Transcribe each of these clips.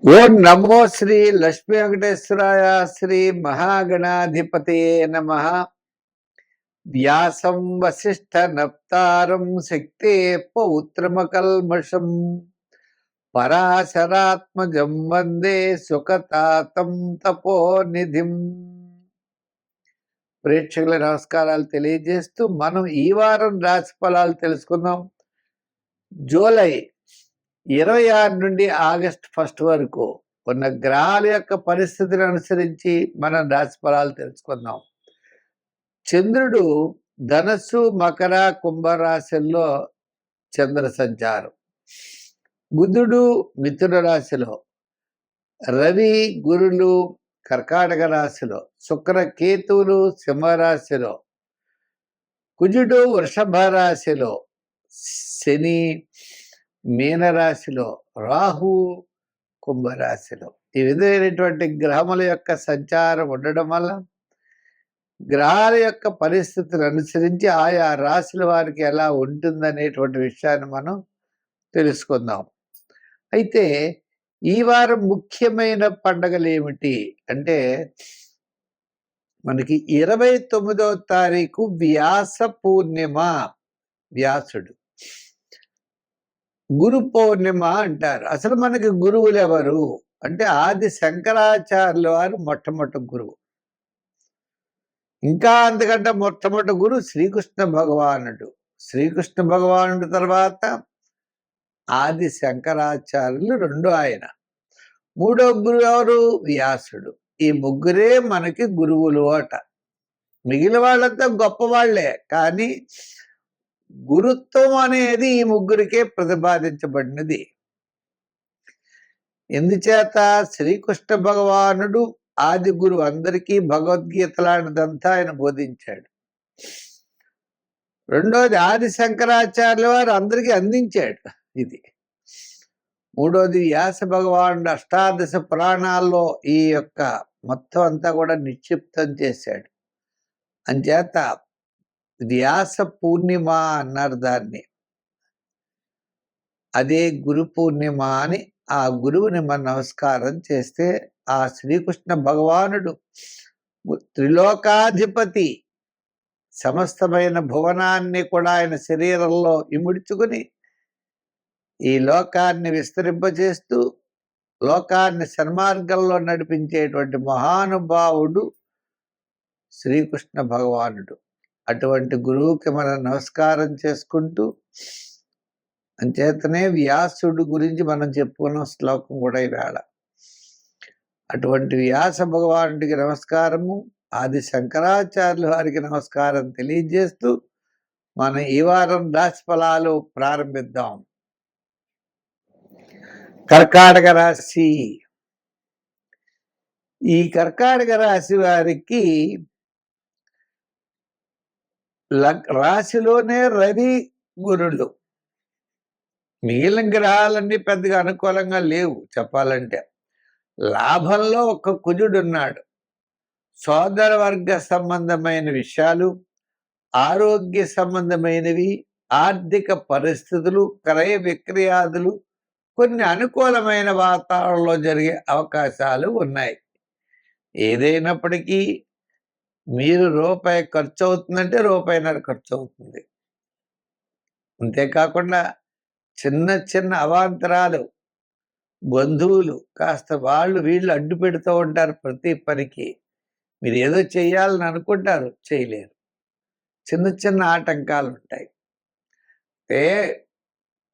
ఓం నమో శ్రీ లక్ష్మీ వెంకటేశ్వరాయ శ్రీ మహాగణాధిపతయే నమః. వ్యాసం వసిష్ఠ నప్తారం శక్తే పౌత్రమకల్మషం పరాశరాత్మజం వందే సుఖతాతం తపోనిధిం. ప్రేక్షకుల నమస్కారాలు తెలియజేస్తూ మనం ఈ వారం రాశి ఫలాలు తెలుసుకుందాం. జూలై 26 నుండి ఆగస్టు 1 వరకు ఉన్న గ్రహాల యొక్క పరిస్థితిని అనుసరించి మనం రాశి ఫలాలు తెలుసుకుందాం. చంద్రుడు ధనస్సు, మకర, కుంభరాశుల్లో చంద్ర సంచారం. బుధుడు మిథున రాశిలో, రవి, గురులు కర్కాటక రాశిలో, శుక్ర, కేతువులు సింహరాశిలో, కుజుడు వృషభ రాశిలో, శని మీనరాశిలో, రాహు కుంభరాశిలో. ఈ విధమైనటువంటి గ్రహముల యొక్క సంచారం ఉండడం వల్ల గ్రహాల యొక్క పరిస్థితిని అనుసరించి ఆయా రాశుల వారికి ఎలా ఉంటుందనేటువంటి విషయాన్ని మనం తెలుసుకుందాం. అయితే ఈ వారం ముఖ్యమైన పండుగలు ఏమిటి అంటే, మనకి 29వ తారీఖు వ్యాస పూర్ణిమ. వ్యాసుడు గురు పౌర్ణిమ అంటారు. అసలు మనకి గురువులు ఎవరు అంటే, ఆది శంకరాచార్యుల వారు మొట్టమొదటి గురువు. ఇంకా అంతకంటే మొట్టమొదటి గురువు శ్రీకృష్ణ భగవానుడు. శ్రీకృష్ణ భగవానుడు తర్వాత ఆది శంకరాచార్యులు రెండో ఆయన. మూడో గురువు ఎవరు? వ్యాసుడు. ఈ ముగ్గురే మనకి గురువులు అట. మిగిలిన వాళ్ళంతా గొప్పవాళ్లే, కానీ గురుత్వం అనేది ఈ ముగ్గురికే ప్రతిపాదించబడినది. ఎందుచేత శ్రీకృష్ణ భగవానుడు ఆది గురువు, అందరికీ భగవద్గీత లాంటిదంతా ఆయన బోధించాడు. రెండోది ఆది శంకరాచార్యుల వారు అందరికీ అందించాడు ఇది. మూడోది వ్యాస భగవానుడు అష్టాదశ పురాణాల్లో ఈ యొక్క మొత్తం అంతా కూడా నిక్షిప్తం చేశాడు. అంచేత వ్యాస పూర్ణిమ అన్నారు దాన్ని. అదే గురు పూర్ణిమ అని ఆ గురువుని మనం నమస్కారం చేస్తే, ఆ శ్రీకృష్ణ భగవానుడు త్రిలోకాధిపతి, సమస్తమైన భువనాన్ని కూడా ఆయన శరీరంలో ఇముడ్చుకుని ఈ లోకాన్ని విస్తరింపజేస్తూ లోకాన్ని సన్మార్గంలో నడిపించేటువంటి మహానుభావుడు శ్రీకృష్ణ భగవానుడు. అటువంటి గురువుకి మనం నమస్కారం చేసుకుంటూ, అంచేతనే వ్యాసుడు గురించి మనం చెప్పుకున్న శ్లోకం కూడా ఈవేళ. అటువంటి వ్యాస భగవానుడికి నమస్కారము, ఆది శంకరాచార్యుల వారికి నమస్కారం తెలియజేస్తూ మనం ఈ వారం రాశి ఫలాలు ప్రారంభిద్దాం. కర్కాటక రాశి. ఈ కర్కాటక రాశి వారికి రాశిలోనే రవి, గురులు. మిగిలిన గ్రహాలన్నీ పెద్దగా అనుకూలంగా లేవు చెప్పాలంటే. లాభంలో ఒక కుజుడు ఉన్నాడు. సోదర వర్గ సంబంధమైన విషయాలు, ఆరోగ్య సంబంధమైనవి, ఆర్థిక పరిస్థితులు, క్రయ విక్రయాదులు కొన్ని అనుకూలమైన వాతావరణంలో జరిగే అవకాశాలు ఉన్నాయి. ఏదైనప్పటికీ మీరు రూపాయి ఖర్చు అవుతుందంటే రూపాయిన్నర ఖర్చు అవుతుంది. అంతేకాకుండా చిన్న చిన్న అవాంతరాలు, బంధువులు కాస్త వాళ్ళు వీళ్ళు అడ్డు పెడుతూ ఉంటారు ప్రతి పనికి. మీరు ఏదో చేయాలని అనుకుంటారు, చేయలేరు. చిన్న చిన్న ఆటంకాలు ఉంటాయి.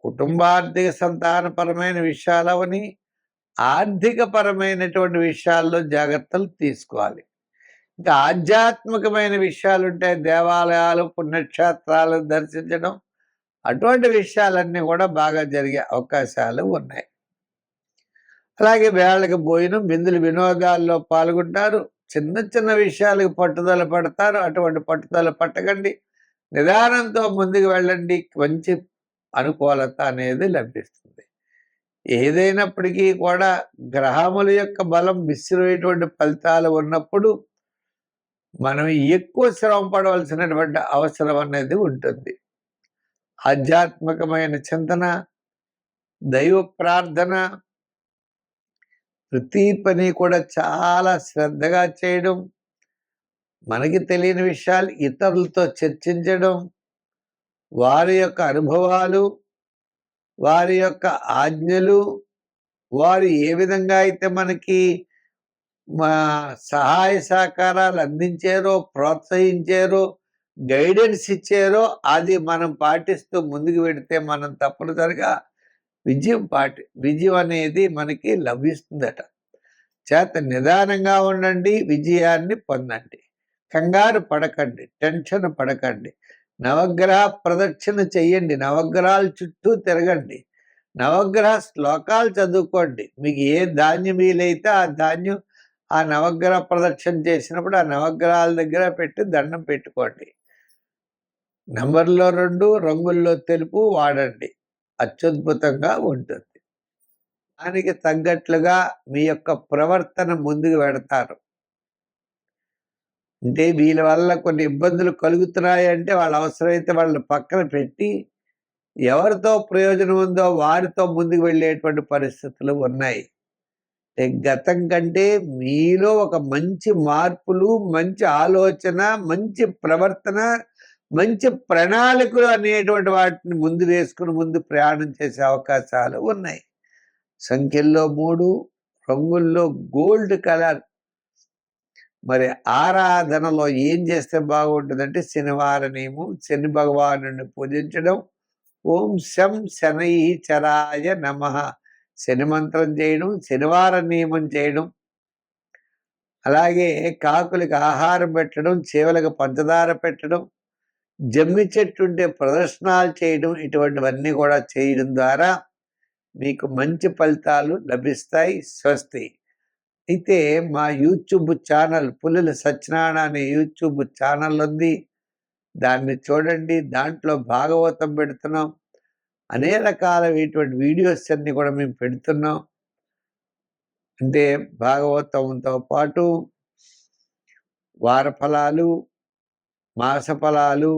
కుటుంబార్థిక సంతానపరమైన విషయాలవని ఆర్థిక పరమైనటువంటి విషయాల్లో జాగ్రత్తలు తీసుకోవాలి. ఇంకా ఆధ్యాత్మికమైన విషయాలు ఉంటాయి, దేవాలయాలు, పుణ్యక్షేత్రాలు దర్శించడం, అటువంటి విషయాలన్నీ కూడా బాగా జరిగే అవకాశాలు ఉన్నాయి. అలాగే వేళకి భోజనం, విందులు, వినోదాల్లో పాల్గొంటారు. చిన్న చిన్న విషయాలకు పట్టుదల పడతారు. అటువంటి పట్టుదల పట్టకండి, నిదానంతో ముందుకు వెళ్ళండి. మంచి అనుకూలత అనేది లభిస్తుంది. ఏదైనప్పటికీ కూడా గ్రహముల యొక్క బలం మిశ్రమైనటువంటి ఫలితాలు ఉన్నప్పుడు మనం ఎక్కువ శ్రమ పడవలసినటువంటి అవసరం అనేది ఉంటుంది. ఆధ్యాత్మికమైన చింతన, దైవ ప్రార్థన, ప్రతి పని కూడా చాలా శ్రద్ధగా చేయడం, మనకి తెలియని విషయాలు ఇతరులతో చర్చించడం, వారి యొక్క అనుభవాలు, వారి యొక్క ఆజ్ఞలు, వారు ఏ విధంగా అయితే మనకి మా సహాయ సహకారాలు అందించారో, ప్రోత్సహించారో, గైడెన్స్ ఇచ్చారో అది మనం పాటిస్తూ ముందుకు వెడితే మనం తప్పనిసరిగా విజయం అనేది మనకి లభిస్తుందట. చేత నిదానంగా ఉండండి, విజయాన్ని పొందండి. కంగారు పడకండి, టెన్షన్ పడకండి. నవగ్రహ ప్రదక్షిణ చెయ్యండి, నవగ్రహాల చుట్టూ తిరగండి, నవగ్రహ శ్లోకాలు చదువుకోండి. మీకు ఏ ధాన్యం వీలైతే ఆ ధాన్యం ఆ నవగ్రహ ప్రదక్షిణ చేసినప్పుడు ఆ నవగ్రహాల దగ్గర పెట్టి దండం పెట్టుకోండి. నంబర్లో 2, రంగుల్లో తెలుపు వాడండి. అత్యద్భుతంగా ఉంటుంది. దానికి తగ్గట్లుగా మీ యొక్క ప్రవర్తన ముందుకు పెడతారు. అంటే వీళ్ళ వల్ల కొన్ని ఇబ్బందులు కలుగుతున్నాయంటే వాళ్ళ అవసరమైతే వాళ్ళని పక్కన పెట్టి ఎవరితో ప్రయోజనం ఉందో వారితో ముందుకు వెళ్ళేటువంటి పరిస్థితులు ఉన్నాయి. గతం కంటే మీలో ఒక మంచి మార్పులు, మంచి ఆలోచన, మంచి ప్రవర్తన, మంచి ప్రణాళికలు అనేటువంటి వాటిని ముందు వేసుకుని ముందు ప్రయాణం చేసే అవకాశాలు ఉన్నాయి. సంఖ్యల్లో 3, రంగుల్లో గోల్డ్ కలర్. మరి ఆరాధనలో ఏం చేస్తే బాగుంటుందంటే శనివారనేమో శని భగవాను పూజించడం, ఓం శం శనై చరాయ నమః శని మంత్రం చేయడం, శనివారం నియమం చేయడం, అలాగే కాకులకి ఆహారం పెట్టడం, చీవలకు పంచదార పెట్టడం, జమ్మి చెట్టు ఉంటే ప్రదర్శనాలు చేయడం, ఇటువంటివన్నీ కూడా చేయడం ద్వారా మీకు మంచి ఫలితాలు లభిస్తాయి. స్వస్తి. అయితే మా యూట్యూబ్ ఛానల్ పుల్లెల సత్యనారాయణ అనే యూట్యూబ్ ఛానల్ ఉంది, దాన్ని చూడండి. దాంట్లో భాగవతం పెడుతున్నాం, అనేక రకాలైనటువంటి వీడియోస్ అన్ని కూడా మేము పెడుతున్నాం. అంటే భాగవతంతో పాటు వార ఫలాలు, మాస ఫలాలు,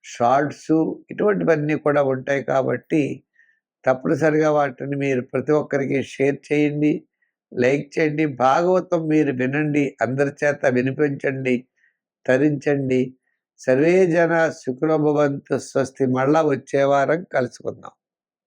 షార్ట్స్, ఇటువంటివన్నీ కూడా ఉంటాయి. కాబట్టి తప్పనిసరిగా వాటిని మీరు ప్రతి ఒక్కరికి షేర్ చేయండి, లైక్ చేయండి. భాగవతం మీరు వినండి, అందరి చేత వినిపించండి, తరించండి. సర్వే జన సుఖినో భవంతు. స్వస్తి. మళ్ళా వచ్చే వారం కలుసుకుందాం.